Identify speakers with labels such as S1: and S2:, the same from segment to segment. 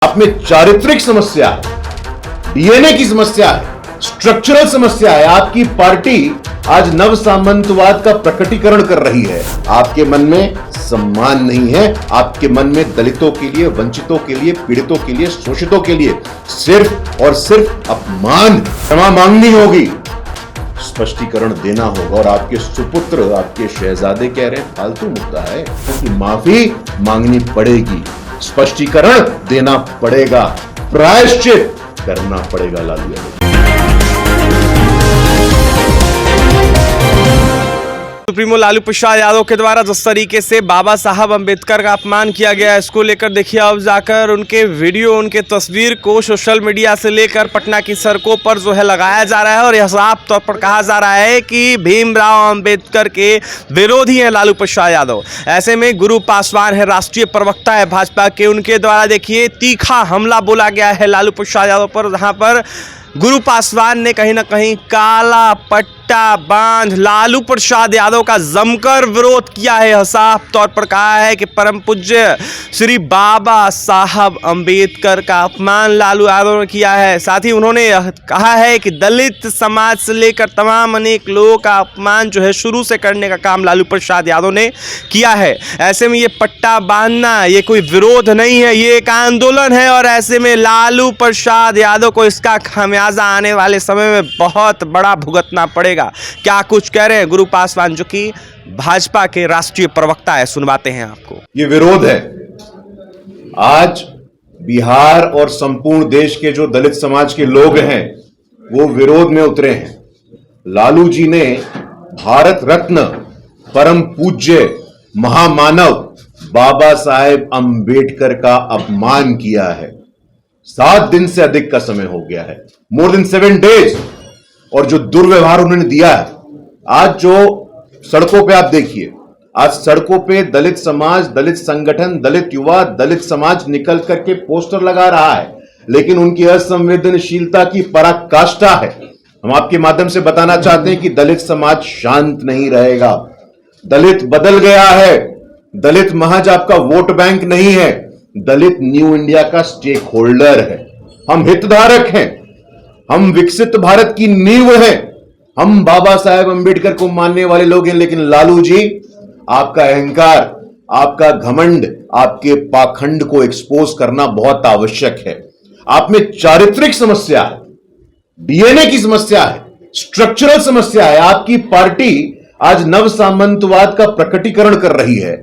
S1: आप में चारित्रिक समस्या है, डीएनए की समस्या है, स्ट्रक्चरल समस्या है। आपकी पार्टी आज नव सामंतवाद का प्रकटीकरण कर रही है। आपके मन में सम्मान नहीं है, आपके मन में दलितों के लिए, वंचितों के लिए, पीड़ितों के लिए, शोषितों के लिए सिर्फ और सिर्फ अपमान, क्षमा मांगनी होगी, स्पष्टीकरण देना होगा। और आपके सुपुत्र, आपके शहजादे कह रहे हैं फालतू मुद्दा है, क्योंकि माफी मांगनी पड़ेगी, स्पष्टीकरण देना पड़ेगा, प्रायश्चित करना पड़ेगा लालू यादव।
S2: सुप्रीमो लालू प्रसाद यादव के द्वारा जिस तरीके से बाबा साहब अंबेडकर का अपमान किया गया है, इसको लेकर देखिए अब जाकर उनके वीडियो, उनके तस्वीर को सोशल मीडिया से लेकर पटना की सड़कों पर जो है लगाया जा रहा है और यह साफ तौर पर कहा जा रहा है कि भीमराव अंबेडकर के विरोधी हैं लालू प्रसाद यादव। ऐसे में गुरु पासवान है, राष्ट्रीय प्रवक्ता है भाजपा के, उनके द्वारा देखिए तीखा हमला बोला गया है लालू प्रसाद यादव पर, जहां पर गुरु पासवान ने कहीं ना कहीं काला पट्टा बांध लालू प्रसाद यादव का जमकर विरोध किया है। साफ तौर पर कहा है कि परम पूज्य श्री बाबा साहब अंबेडकर का अपमान लालू यादव ने किया है। साथ ही उन्होंने कहा है कि दलित समाज से लेकर तमाम अनेक लोगों का अपमान जो है शुरू से करने का काम लालू प्रसाद यादव ने किया है। ऐसे में ये पट्टा बांधना ये कोई विरोध नहीं है, ये एक आंदोलन है और ऐसे में लालू प्रसाद यादव को इसका खामियाजा आने वाले समय में बहुत बड़ा भुगतना पड़ेगा। क्या कुछ कह रहे हैं गुरु पासवान, जो कि भाजपा के राष्ट्रीय प्रवक्ता है, सुनवाते हैं आपको।
S1: ये विरोध है। आज बिहार और संपूर्ण देश के जो दलित समाज के लोग हैं वो विरोध में उतरे हैं। लालू जी ने भारत रत्न परम पूज्य महामानव बाबा साहेब अंबेडकर का अपमान किया है। 7 दिन से अधिक का समय हो गया है, मोर देन 7 डेज। और जो दुर्व्यवहार उन्होंने दिया है, आज जो सड़कों पे आप देखिए, आज सड़कों पे दलित समाज, दलित संगठन, दलित युवा, दलित समाज निकल करके पोस्टर लगा रहा है, लेकिन उनकी असंवेदनशीलता की पराकाष्ठा है। हम आपके माध्यम से बताना चाहते हैं कि दलित समाज शांत नहीं रहेगा। दलित बदल गया है। दलित महज आपका वोट बैंक नहीं है, दलित न्यू इंडिया का स्टेक होल्डर है। हम हितधारक हैं, हम विकसित भारत की नींव हैं, हम बाबा साहेब अंबेडकर को मानने वाले लोग हैं। लेकिन लालू जी, आपका अहंकार, आपका घमंड, आपके पाखंड को एक्सपोज करना बहुत आवश्यक है। आप में चारित्रिक समस्या है, डीएनए की समस्या है, स्ट्रक्चरल समस्या है। आपकी पार्टी आज नव सामंतवाद का प्रकटीकरण कर रही है।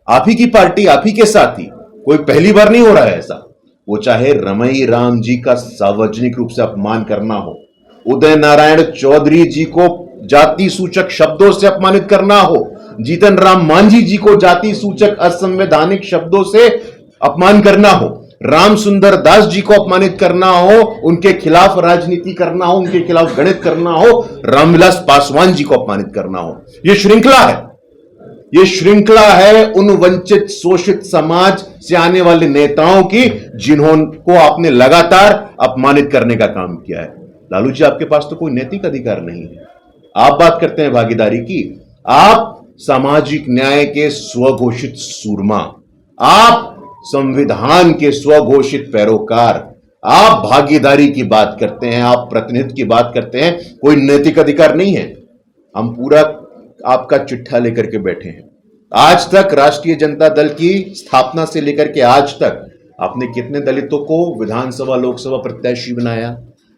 S1: आप ही की पार्टी, आप ही के साथी, कोई पहली बार नहीं हो रहा है ऐसा। वो चाहे रमई राम जी का सार्वजनिक रूप से अपमान करना हो, उदय नारायण चौधरी जी को जाति सूचक शब्दों से अपमानित करना हो, जीतन राम मांझी जी को जाति सूचक असंवैधानिक शब्दों से अपमान करना हो, राम सुंदर दास जी को अपमानित करना हो, उनके खिलाफ राजनीति करना हो, उनके खिलाफ गणित करना हो, रामविलास पासवान जी को अपमानित करना हो, ये श्रृंखला है। ये श्रृंखला है उन वंचित शोषित समाज से आने वाले नेताओं की, जिन्होंने आपने लगातार अपमानित करने का काम किया है। लालू जी, आपके पास तो कोई नैतिक अधिकार नहीं है। आप बात करते हैं भागीदारी की, आप सामाजिक न्याय के स्वघोषित सूरमा, आप संविधान के स्वघोषित पैरोकार, आप भागीदारी की बात करते हैं, आप प्रतिनिधित्व की बात करते हैं, कोई नैतिक अधिकार नहीं है। हम पूरा आपका चिट्ठा लेकर के बैठे हैं। आज तक राष्ट्रीय जनता दल की स्थापना से लेकर के आज तक आपने कितने दलितों को विधानसभा लोकसभा प्रत्याशी बनाया,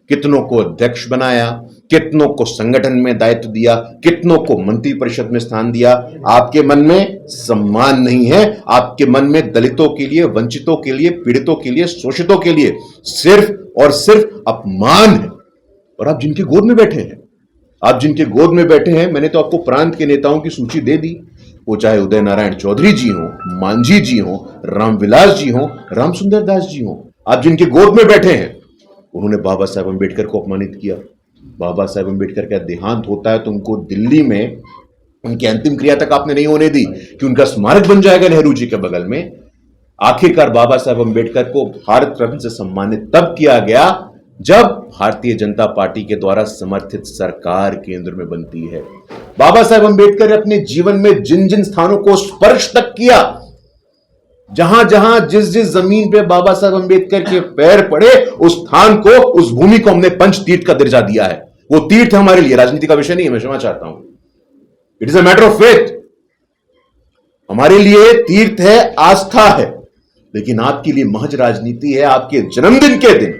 S1: कितनों को अध्यक्ष बनाया, कितनों को संगठन में दायित्व दिया, कितनों को मंत्री परिषद में स्थान दिया। आपके मन में सम्मान नहीं है, आपके मन में दलितों के लिए, वंचितों के लिए, पीड़ितों के लिए, शोषितों के लिए सिर्फ और सिर्फ अपमान है। और आप जिनकी गोद में बैठे हैं, आप जिनके गोद में बैठे हैं, मैंने तो आपको प्रांत के नेताओं की सूची दे दी। वो चाहे उदय नारायण चौधरी जी हो, मांझी जी हो, रामविलास जी हो, राम सुंदर दास जी हो, आप जिनके गोद में बैठे हैं, उन्होंने बाबा साहेब अंबेडकर को अपमानित किया। बाबा साहेब अंबेडकर का देहांत होता है तो उनको दिल्ली में उनकी अंतिम क्रिया तक आपने नहीं होने दी कि उनका स्मारक बन जाएगा नेहरू जी के बगल में। आखिरकार बाबा साहेब अंबेडकर को भारत रत्न से सम्मानित तब किया गया जब भारतीय जनता पार्टी के द्वारा समर्थित सरकार केंद्र में बनती है। बाबा साहेब अंबेडकर ने अपने जीवन में जिन जिन स्थानों को स्पर्श तक किया, जहां जहां जिस जिस जमीन पे बाबा साहब अंबेडकर के पैर पड़े, उस स्थान को, उस भूमि को हमने पंच तीर्थ का दर्जा दिया है। वो तीर्थ हमारे लिए राजनीति का विषय नहीं है, मैं क्षमा चाहता हूं। It is a matter of faith. हमारे लिए तीर्थ है, आस्था है, लेकिन आपके लिए महज राजनीति है। आपके जन्मदिन के दिन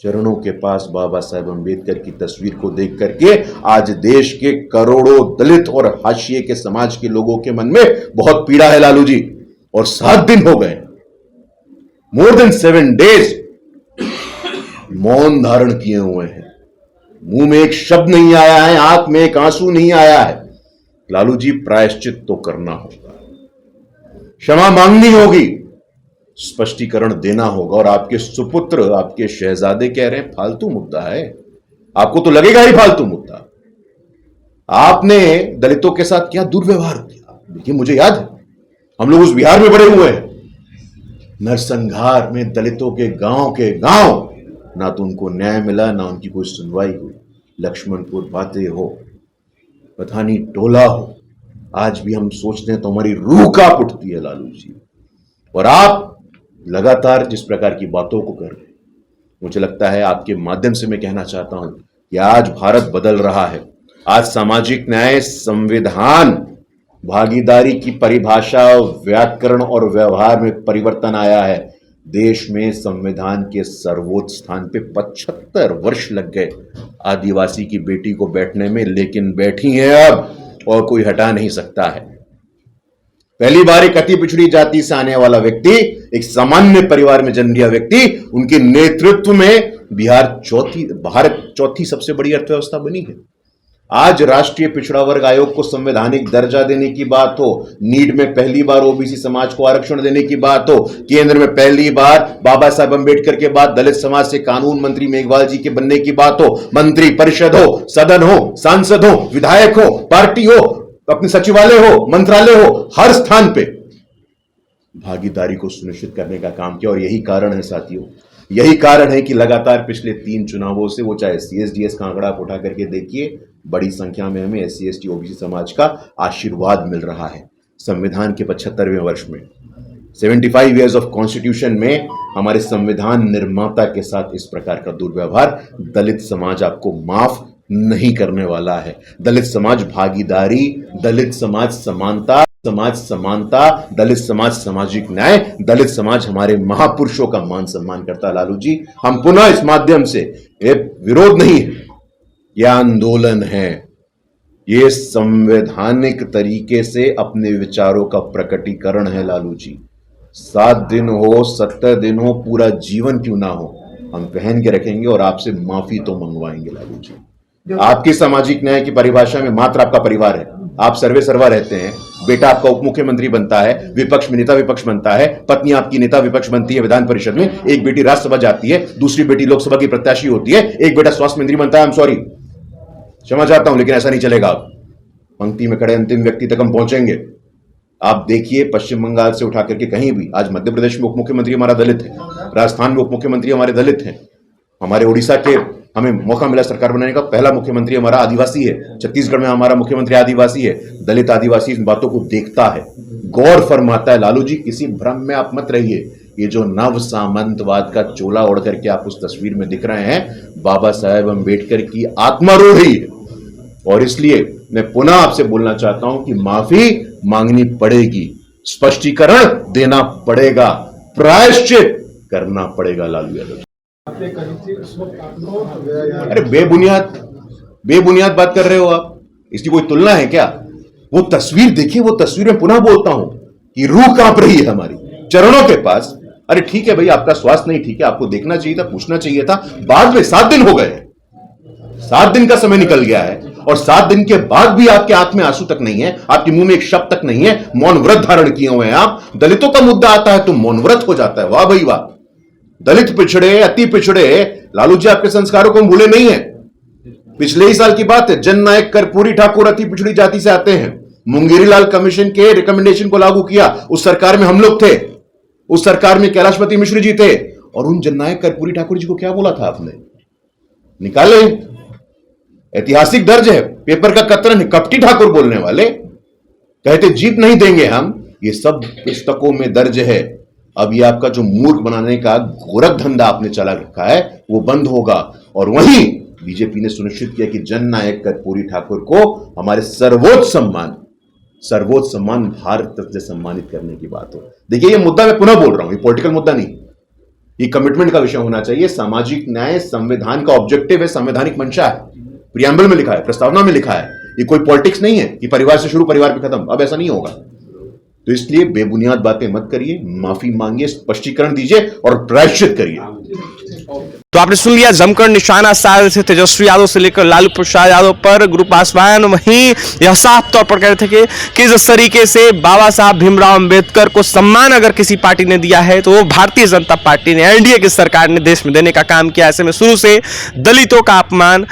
S1: चरणों के पास बाबा साहेब अंबेडकर की तस्वीर को देख करके आज देश के करोड़ों दलित और हाशिए के समाज के लोगों के मन में बहुत पीड़ा है लालू जी। और 7 दिन हो गए, मोर देन 7 days मौन धारण किए हुए हैं। मुंह में एक शब्द नहीं आया है, आंख में एक आंसू नहीं आया है। लालू जी, प्रायश्चित तो करना होगा, क्षमा मांगनी होगी, स्पष्टीकरण देना होगा। और आपके सुपुत्र, आपके शहजादे कह रहे हैं फालतू मुद्दा है। आपको तो लगेगा ही फालतू मुद्दा। आपने दलितों के साथ क्या दुर्व्यवहार किया, देखिए मुझे याद है, हम लोग उस बिहार में बड़े हुए हैं। नरसंहार में दलितों के गांव ना तो उनको न्याय मिला, ना उनकी कोई सुनवाई हुई। लक्ष्मणपुर बातें हो, पठानी टोला हो, आज भी हम सोचते हैं तो हमारी रूह कांप उठती है लालू जी। और आप लगातार जिस प्रकार की बातों को कर रहे हैं, मुझे लगता है आपके माध्यम से मैं कहना चाहता हूं कि आज भारत बदल रहा है। आज सामाजिक न्याय, संविधान, भागीदारी की परिभाषा, व्याकरण और व्यवहार में परिवर्तन आया है। देश में संविधान के सर्वोच्च स्थान पे 75 वर्ष लग गए आदिवासी की बेटी को बैठने में, लेकिन बैठी है अब और कोई हटा नहीं सकता है। पहली बार एक अति पिछड़ी जाति से आने वाला व्यक्ति, एक सामान्य परिवार में जन्म लिया व्यक्ति, उनके नेतृत्व में भारत चौथी सबसे बड़ी अर्थव्यवस्था बनी है। आज राष्ट्रीय पिछड़ा वर्ग आयोग को संवैधानिक दर्जा देने की बात हो, नीट में पहली बार ओबीसी समाज को आरक्षण देने की बात हो, केंद्र में पहली बार बाबा साहब अंबेडकर के बाद दलित समाज से कानून मंत्री मेघवाल जी के बनने की बात हो, मंत्री परिषद हो, सदन हो, सांसद हो, विधायक हो, पार्टी हो, अपने सचिवालय हो, मंत्रालय हो, हर स्थान पे भागीदारी को सुनिश्चित करने का काम किया। और यही कारण है साथियों, यही कारण है कि लगातार पिछले 3 चुनावों से, वो चाहे CSDS का आंकड़ा आप उठा करके देखिए, बड़ी संख्या में हमें SC ST OBC समाज का आशीर्वाद मिल रहा है। संविधान के 75वें वर्ष में, 75 years ऑफ कॉन्स्टिट्यूशन में हमारे संविधान निर्माता के साथ इस प्रकार का दुर्व्यवहार दलित समाज आपको माफ नहीं करने वाला है। दलित समाज भागीदारी, दलित समाज समानता, दलित समाज सामाजिक न्याय, दलित समाज हमारे महापुरुषों का मान सम्मान करता है। लालू जी, हम पुनः इस माध्यम से, ये विरोध नहीं है, यह आंदोलन है, ये संवैधानिक तरीके से अपने विचारों का प्रकटीकरण है। लालू जी, 7 दिन हो, 70 दिन हो, पूरा जीवन क्यों ना हो, हम पहन के रखेंगे और आपसे माफी तो मंगवाएंगे। लालू जी, आपकी सामाजिक न्याय की परिभाषा में मात्र आपका परिवार है, आप सर्वे सर्वा रहते हैं, बेटा आपका उप मुख्यमंत्री बनता है, विपक्ष में नेता विपक्ष बनता है, पत्नी आपकी नेता विपक्ष बनती है विधान परिषद में, एक बेटी राज्यसभा जाती है, दूसरी बेटी लोकसभा की प्रत्याशी होती है, एक बेटा स्वास्थ्य मंत्री बनता है। सॉरी, क्षमा चाहता हूं, लेकिन ऐसा नहीं चलेगा। आप पंक्ति में खड़े अंतिम व्यक्ति तक हम पहुंचेंगे। आप देखिए, पश्चिम बंगाल से उठा करके कहीं भी, आज मध्य प्रदेश में उप मुख्यमंत्री हमारा दलित है, राजस्थान में उप मुख्यमंत्री हमारे दलित हैं, हमारे उड़ीसा के, हमें मौका मिला सरकार बनाने का, पहला मुख्यमंत्री हमारा आदिवासी है, छत्तीसगढ़ में हमारा मुख्यमंत्री आदिवासी है। दलित आदिवासी इन बातों को देखता है, गौर फरमाता है। लालू जी, किसी भ्रम में आप मत रहिए। ये जो नव सामंतवाद का चोला ओढ़ करके आप उस तस्वीर में दिख रहे हैं, बाबा साहेब अंबेडकर की आत्मा रो रही है। और इसलिए मैं पुनः आपसे बोलना चाहता हूं कि माफी मांगनी पड़ेगी, स्पष्टीकरण देना पड़ेगा, प्रायश्चित करना पड़ेगा। लालू यादव, अरे बेबुनियाद बात कर रहे हो आप, इसकी कोई तुलना है क्या? वो तस्वीर देखिए, वो तस्वीर में पुनः बोलता हूं कि रूह कांप रही है हमारी चरणों के पास। अरे ठीक है भाई, आपका स्वास्थ्य नहीं ठीक है, आपको देखना चाहिए था, पूछना चाहिए था। बाद में 7 दिन हो गए, 7 दिन का समय निकल गया है, और 7 दिन के बाद भी आपके आंख में आंसू तक नहीं है, आपके मुंह में एक शब्द तक नहीं है, मौन व्रत धारण किए हुए हैं आप। दलितों का मुद्दा आता है तो मौन व्रत हो जाता है। वाह भाई वाह, दलित पिछड़े, अति पिछड़े, लालू जी आपके संस्कारों को हम भूले नहीं है। पिछले ही साल की बात है, जननायक कर्पूरी ठाकुर अति पिछड़ी जाति से आते हैं, मुंगेरीलाल कमीशन के रिकमेंडेशन को लागू किया। उस सरकार में हम लोग थे, उस सरकार में कैलाशपति मिश्र जी थे, और उन जननायक कर्पूरी ठाकुर जी को क्या बोला था आपने? निकाले, ऐतिहासिक दर्ज है, पेपर का कतरन है। कपटी ठाकुर बोलने वाले कहते जीत नहीं देंगे हम, ये सब पुस्तकों में दर्ज है। अब ये आपका जो मूर्ख बनाने का गोरख धंधा आपने चला रखा है वो बंद होगा। और वहीं बीजेपी ने सुनिश्चित किया कि जननायक कर्पूरी ठाकुर को हमारे सर्वोच्च सम्मान भारत रत्न से सम्मानित करने की बात हो। देखिए ये मुद्दा मैं पुनः बोल रहा हूं, ये पॉलिटिकल मुद्दा नहीं, ये कमिटमेंट का विषय होना चाहिए। सामाजिक न्याय संविधान का ऑब्जेक्टिव है, संवैधानिक मंशा है, प्रियम्बल में लिखा है, प्रस्तावना में लिखा है। ये कोई पॉलिटिक्स नहीं है कि परिवार से शुरू परिवार पे खत्म, अब ऐसा नहीं होगा। तो इसलिए बेबुनियाद बातें मत करिए, माफी मांगिए, स्पष्टीकरण दीजिए और प्रायश्चित करिए।
S2: तो आपने सुन लिया, जमकर निशाना साध थे तेजस्वी यादव से लेकर लालू प्रसाद यादव पर गुरु पासवान। वहीं यह साफ तौर पर कह रहे थे कि जिस तरीके से बाबा साहब भीमराव अंबेडकर को सम्मान अगर किसी पार्टी ने दिया है तो वो भारतीय जनता पार्टी ने, एनडीए की सरकार ने देश में देने का काम किया। ऐसे में शुरू से दलितों का अपमान,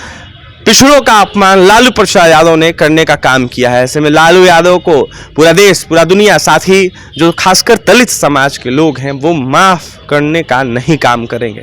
S2: पिछड़ों का अपमान लालू प्रसाद यादव ने करने का काम किया है। ऐसे में लालू यादव को पूरा देश, पूरा दुनिया, साथ ही जो खासकर दलित समाज के लोग हैं वो माफ करने का नहीं काम करेंगे।